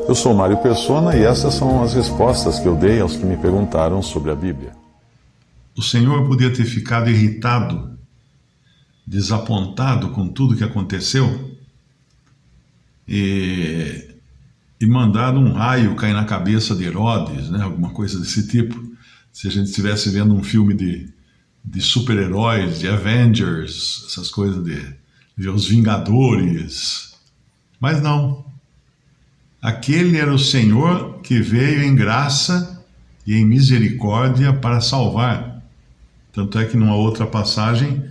Eu sou Mário Persona e essas são as respostas que eu dei aos que me perguntaram sobre a Bíblia. O Senhor podia ter ficado irritado, desapontado com tudo que aconteceu e mandado um raio cair na cabeça de Herodes, né? Alguma coisa desse tipo. Se a gente estivesse vendo um filme de super-heróis, de Avengers, essas coisas de Os Vingadores. Mas não. Aquele era o Senhor que veio em graça e em misericórdia para salvar. Tanto é que numa outra passagem,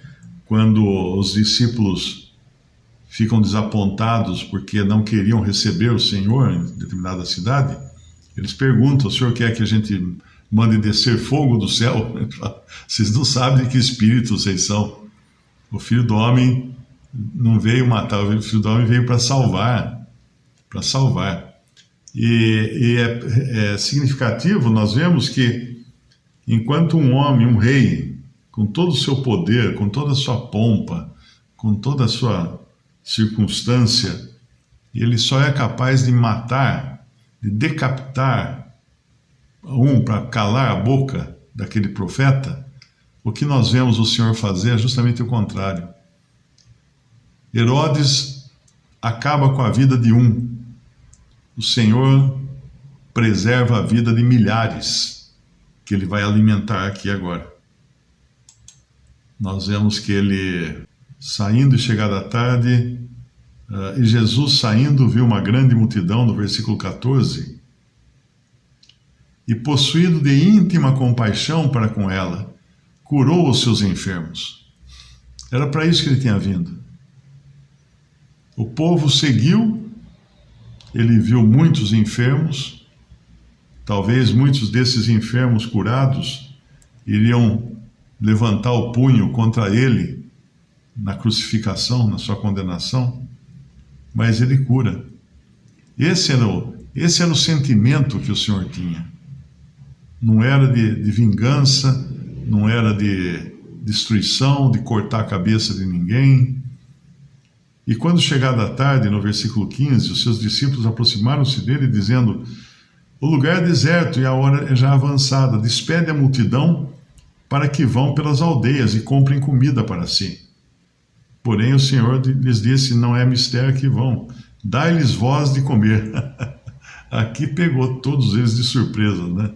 quando os discípulos ficam desapontados porque não queriam receber o Senhor em determinada cidade, eles perguntam: o Senhor quer que a gente mande descer fogo do céu? Vocês não sabem de que espírito vocês são. O Filho do Homem não veio matar, o Filho do Homem veio para salvar. Para salvar. E é significativo, nós vemos que enquanto um homem, um rei, com todo o seu poder, com toda a sua pompa, com toda a sua circunstância, ele só é capaz de matar, de decapitar para calar a boca daquele profeta. O que nós vemos o Senhor fazer é justamente o contrário. Herodes acaba com a vida de um. O Senhor preserva a vida de milhares, que ele vai alimentar aqui agora. Nós vemos que ele, saindo e chegada a tarde, e Jesus saindo viu uma grande multidão, no versículo 14, e possuído de íntima compaixão para com ela, curou os seus enfermos. Era para isso que ele tinha vindo. O povo seguiu. Ele viu muitos enfermos, talvez muitos desses enfermos curados iriam levantar o punho contra ele na crucificação, na sua condenação, mas ele cura. Esse era o sentimento que o Senhor tinha. Não era de vingança, não era de destruição, de cortar a cabeça de ninguém. E quando chegada a tarde, no versículo 15, os seus discípulos aproximaram-se dele, dizendo: o lugar é deserto e a hora é já avançada. Despede a multidão para que vão pelas aldeias e comprem comida para si. Porém o Senhor lhes disse: não é mister que vão, dai-lhes vós de comer. Aqui pegou todos eles de surpresa, né?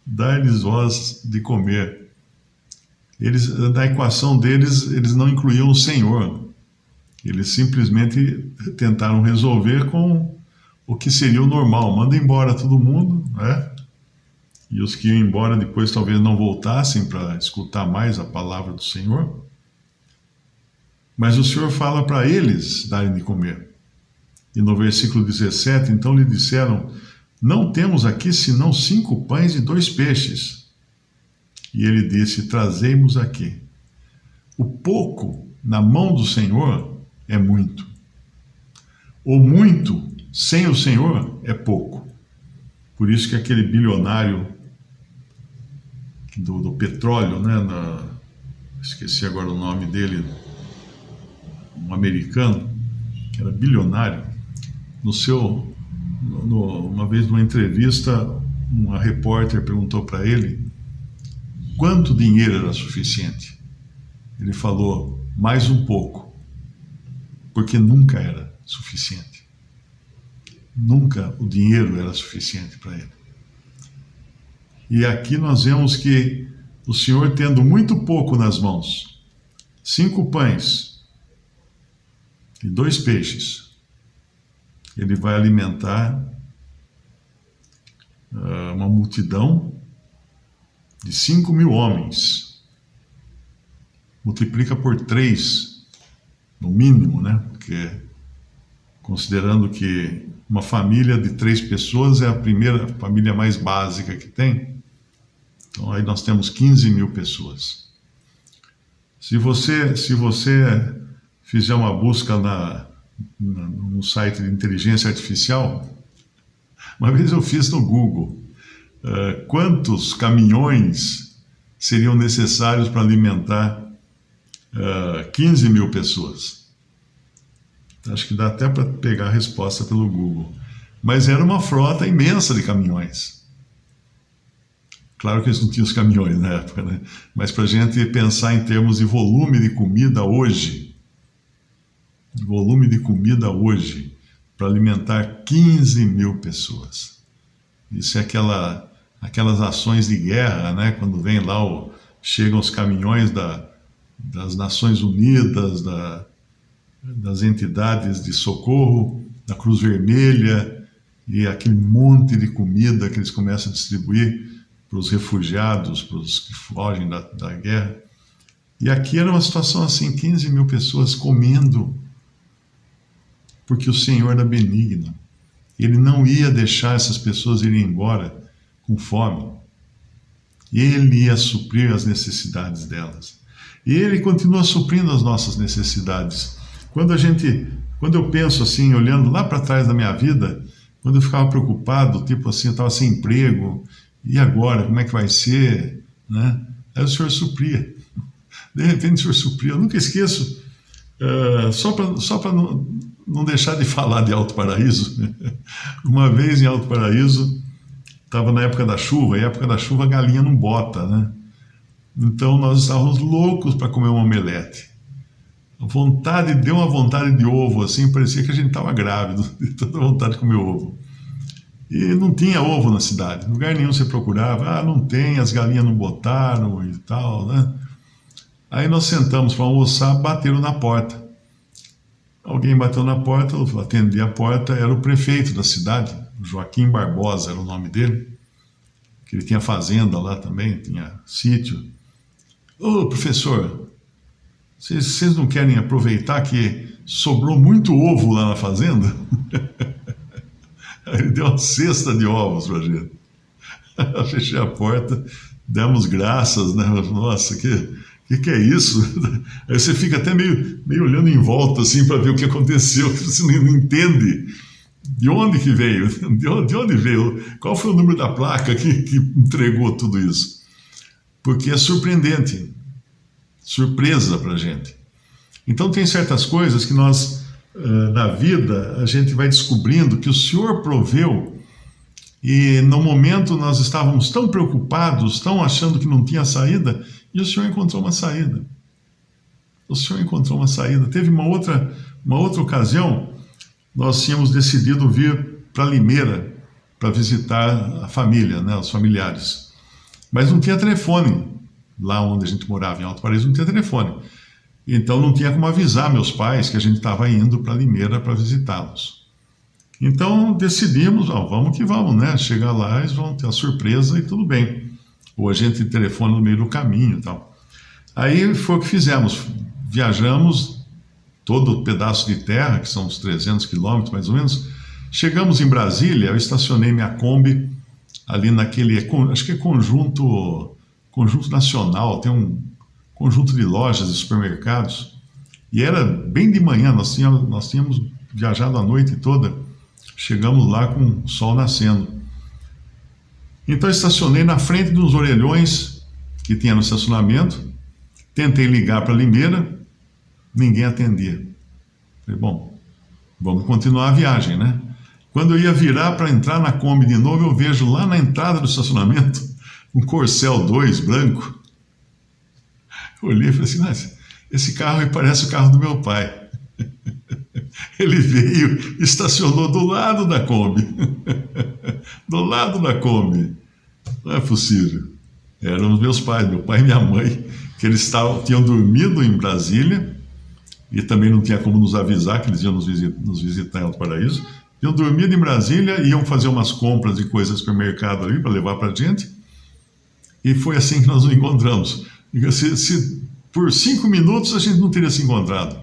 Dai-lhes vós de comer. Na equação deles, eles não incluíam o Senhor. Eles simplesmente tentaram resolver com o que seria o normal. Manda embora todo mundo, né? E os que iam embora depois talvez não voltassem para escutar mais a palavra do Senhor. Mas o Senhor fala para eles darem de comer. E no versículo 17, então lhe disseram: não temos aqui senão 5 pães e 2 peixes. E ele disse: trazei-mos aqui. O pouco na mão do Senhor é muito. O muito sem o Senhor é pouco. Por isso que aquele bilionário do petróleo, né, esqueci agora o nome dele, um americano, que era bilionário, uma vez numa entrevista, uma repórter perguntou para ele quanto dinheiro era suficiente. Ele falou: mais um pouco. Porque nunca era suficiente. Nunca o dinheiro era suficiente para ele. E aqui nós vemos que o Senhor, tendo muito pouco nas mãos, 5 pães e 2 peixes, ele vai alimentar uma multidão de 5.000 homens. Multiplica por 3, no mínimo, né? Porque considerando que uma família de 3 pessoas é a primeira família mais básica que tem, então aí nós temos 15.000 pessoas. Se você fizer uma busca no site de inteligência artificial, uma vez eu fiz no Google, quantos caminhões seriam necessários para alimentar 15.000 pessoas. Acho que dá até para pegar a resposta pelo Google. Mas era uma frota imensa de caminhões. Claro que eles não tinham os caminhões na época, né? Mas para a gente pensar em termos de volume de comida hoje, para alimentar 15 mil pessoas. Isso é aquelas ações de guerra, né? Quando vem lá, chegam os caminhões das Nações Unidas, das entidades de socorro, da Cruz Vermelha, e aquele monte de comida que eles começam a distribuir para os refugiados, para os que fogem da guerra. E aqui era uma situação assim, 15 mil pessoas comendo, porque o Senhor era benigno. Ele não ia deixar essas pessoas irem embora com fome. Ele ia suprir as necessidades delas. E Ele continua suprindo as nossas necessidades. Quando eu penso assim, olhando lá para trás da minha vida, quando eu ficava preocupado, tipo assim, eu estava sem emprego, e agora, como é que vai ser? Né? Aí o Senhor supria. De repente o Senhor supria. Eu nunca esqueço, só para não deixar de falar de Alto Paraíso, uma vez em Alto Paraíso, estava na época da chuva, e na época da chuva a galinha não bota, né? Então nós estávamos loucos para comer um omelete. Deu uma vontade de ovo, assim, parecia que a gente estava grávido, de tanta vontade de comer ovo. E não tinha ovo na cidade, lugar nenhum você procurava, não tem, as galinhas não botaram e tal, né? Aí nós sentamos para almoçar, bateram na porta. Alguém bateu na porta, eu atendi a porta, era o prefeito da cidade, Joaquim Barbosa era o nome dele, que ele tinha fazenda lá também, tinha sítio. Ô, professor, vocês não querem aproveitar que sobrou muito ovo lá na fazenda? Aí ele deu uma cesta de ovos pra gente. Eu fechei a porta, demos graças, né? Nossa, que é isso? Aí você fica até meio olhando em volta, assim, para ver o que aconteceu. Você não entende de onde que veio, de onde veio, qual foi o número da placa que entregou tudo isso. Porque é surpreendente, surpresa pra gente. Então tem certas coisas que nós, na vida, a gente vai descobrindo que o Senhor proveu, e no momento nós estávamos tão preocupados, tão achando que não tinha saída, e o Senhor encontrou uma saída. O Senhor encontrou uma saída. Teve uma outra ocasião, nós tínhamos decidido vir para Limeira para visitar a família, né, os familiares. Mas não tinha telefone. Lá onde a gente morava, em Alto Paraíso, não tinha telefone. Então não tinha como avisar meus pais que a gente estava indo para Limeira para visitá-los. Então decidimos, vamos que vamos, né? Chegar lá, eles vão ter a surpresa e tudo bem. Ou a gente telefona no meio do caminho e tal. Aí foi o que fizemos. Viajamos todo o pedaço de terra, que são uns 300 quilômetros mais ou menos. Chegamos em Brasília, eu estacionei minha Kombi ali naquele, acho que é Conjunto Nacional, tem um conjunto de lojas e supermercados. E era bem de manhã, nós tínhamos viajado a noite toda. Chegamos lá com o sol nascendo. Então estacionei na frente de uns orelhões que tinha no estacionamento, tentei ligar para Limeira, ninguém atendia. Falei, bom, vamos continuar a viagem, né? Quando eu ia virar para entrar na Kombi de novo, eu vejo lá na entrada do estacionamento um Corcel 2 branco. Eu olhei e falei assim, mas esse carro aí parece o carro do meu pai. Ele veio, estacionou do lado da Kombi. Do lado da Kombi. Não é possível. Eram os meus pais, meu pai e minha mãe, que eles tinham dormido em Brasília, e também não tinha como nos avisar que eles iam nos visitar em Alto Paraíso. Tinham dormido em Brasília, iam fazer umas compras de coisas no supermercado ali para levar para a gente, e foi assim que nós nos encontramos. Se por 5 minutos a gente não teria se encontrado.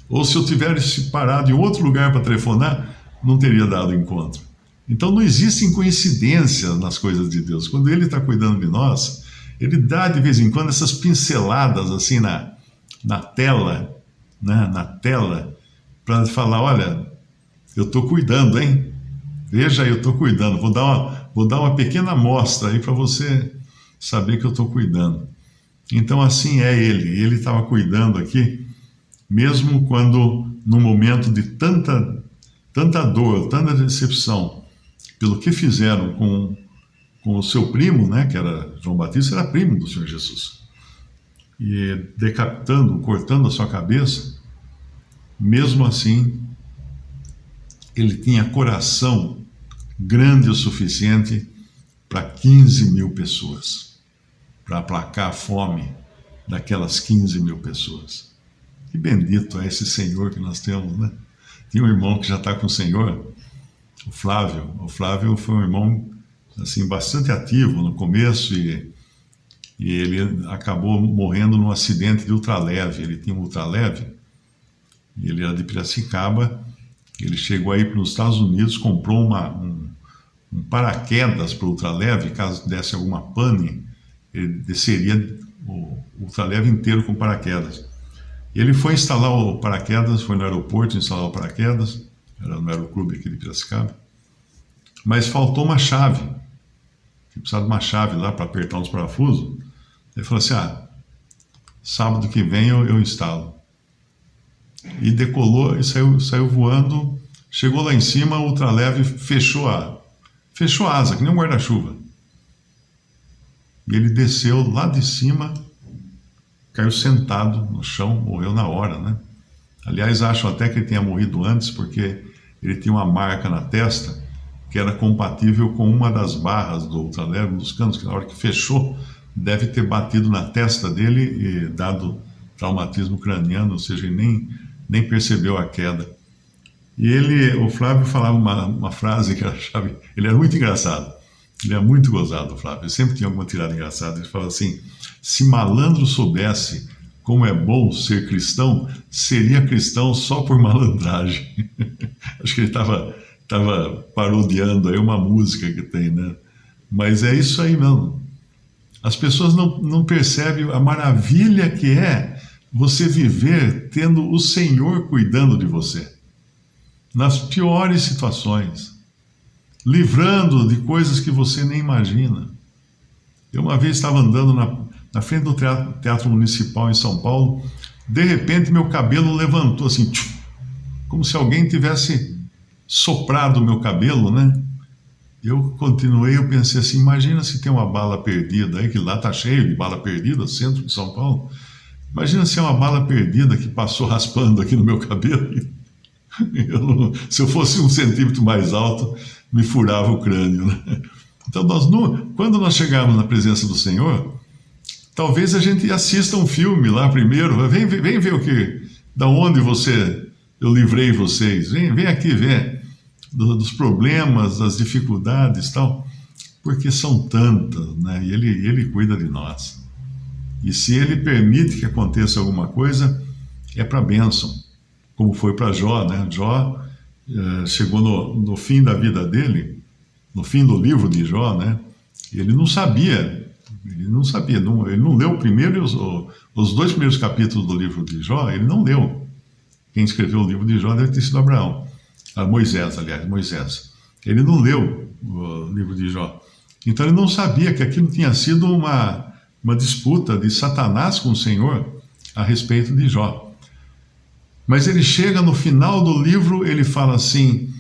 Ou se eu tivesse parado em outro lugar para telefonar, não teria dado encontro. Então não existem coincidências nas coisas de Deus. Quando Ele está cuidando de nós, Ele dá de vez em quando essas pinceladas assim na tela, né? Na tela, para falar, olha, eu estou cuidando, hein? Veja, eu estou cuidando. Vou dar uma pequena amostra aí para você saber que eu estou cuidando. Então assim é Ele. Ele estava cuidando aqui, mesmo quando num momento de tanta dor, tanta decepção, pelo que fizeram com o seu primo, né, que era João Batista, era primo do Senhor Jesus, e decapitando, cortando a sua cabeça, mesmo assim, ele tinha coração grande o suficiente para 15 mil pessoas, para aplacar a fome daquelas 15 mil pessoas. Que bendito é esse Senhor que nós temos, né? Tinha um irmão que já está com o Senhor, o Flávio. O Flávio foi um irmão assim, bastante ativo no começo e ele acabou morrendo num acidente de ultraleve. Ele tinha um ultraleve, ele era de Piracicaba, ele chegou aí para os Estados Unidos, comprou um paraquedas para o ultraleve, caso desse alguma pane, ele desceria o ultraleve inteiro com paraquedas. Ele foi instalar o paraquedas, foi no aeroporto instalar o paraquedas, era no aeroclube aqui de Piracicaba, mas faltou uma chave, precisava de uma chave lá para apertar uns parafusos. Ele falou assim, sábado que vem eu instalo. E decolou e saiu voando, chegou lá em cima, o ultraleve fechou a asa, que nem um guarda-chuva. E ele desceu lá de cima, caiu sentado no chão, morreu na hora, né? Aliás, acham até que ele tenha morrido antes, porque ele tinha uma marca na testa que era compatível com uma das barras do ultraleve, dos canos, que na hora que fechou, deve ter batido na testa dele e dado traumatismo craniano, ou seja, ele nem percebeu a queda. E o Flávio falava uma frase que eu achava, ele era muito engraçado, ele era muito gozado, o Flávio, ele sempre tinha alguma tirada engraçada. Ele falava assim, se malandro soubesse como é bom ser cristão, seria cristão só por malandragem. Acho que ele estava parodiando aí uma música que tem, né? Mas é isso aí mesmo. As pessoas não percebem a maravilha que é você viver tendo o Senhor cuidando de você. Nas piores situações. Livrando de coisas que você nem imagina. Eu uma vez estava andando na frente do Teatro Municipal em São Paulo, de repente meu cabelo levantou assim, como se alguém tivesse soprado o meu cabelo, né? Eu continuei, eu pensei assim, imagina se tem uma bala perdida aí, que lá está cheio de bala perdida, centro de São Paulo. Imagina se é uma bala perdida que passou raspando aqui no meu cabelo. Se eu fosse 1 centímetro mais alto, me furava o crânio, né? Então, quando nós chegarmos na presença do Senhor, talvez a gente assista um filme lá primeiro. Vem ver da onde eu livrei vocês. Vem aqui ver dos problemas, das dificuldades e tal, porque são tantas, né? E ele cuida de nós. E se ele permite que aconteça alguma coisa, é para a bênção, como foi para Jó, né? Jó chegou no fim da vida dele, no fim do livro de Jó, né? E ele não sabia, ele não leu o primeiro e os 2 primeiros capítulos do livro de Jó, ele não leu. Quem escreveu o livro de Jó deve ter sido Moisés. Ele não leu o livro de Jó. Então ele não sabia que aquilo tinha sido uma disputa de Satanás com o Senhor a respeito de Jó. Mas ele chega no final do livro, ele fala assim,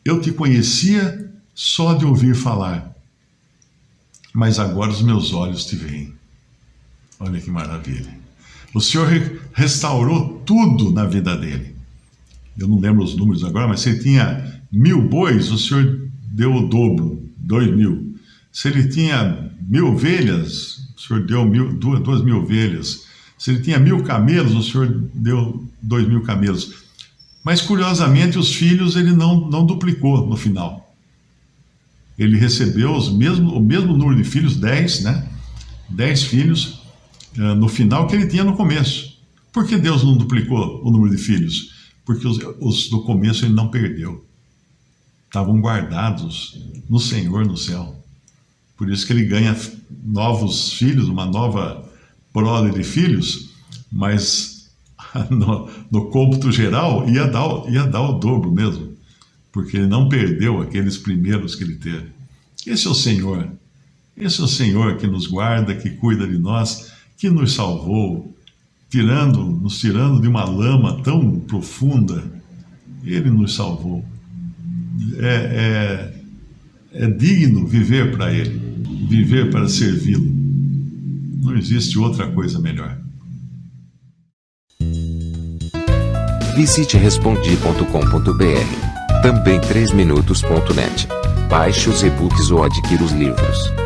eu te conhecia só de ouvir falar, mas agora os meus olhos te veem. Olha que maravilha. O Senhor restaurou tudo na vida dele. Eu não lembro os números agora, mas se ele tinha 1.000 bois, o Senhor deu o dobro, 2.000. Se ele tinha 1.000 ovelhas, o Senhor deu 2.000 ovelhas. Se ele tinha 1.000 camelos, o Senhor deu 2.000 camelos. Mas, curiosamente, os filhos ele não duplicou no final. Ele recebeu o mesmo número de filhos, 10, né? 10 filhos no final que ele tinha no começo. Por que Deus não duplicou o número de filhos? Porque os do começo ele não perdeu. Estavam guardados no Senhor, no céu. Por isso que ele ganha novos filhos, uma nova prole de filhos, mas no cômputo geral ia dar o dobro mesmo, porque ele não perdeu aqueles primeiros que ele teve. Esse é o Senhor que nos guarda, que cuida de nós, que nos salvou, nos tirando de uma lama tão profunda, Ele nos salvou. É digno viver para Ele, viver para servi-lo. Não existe outra coisa melhor. Visite respondi.com.br. Também 3minutos.net. Baixe os e-books ou adquira os livros.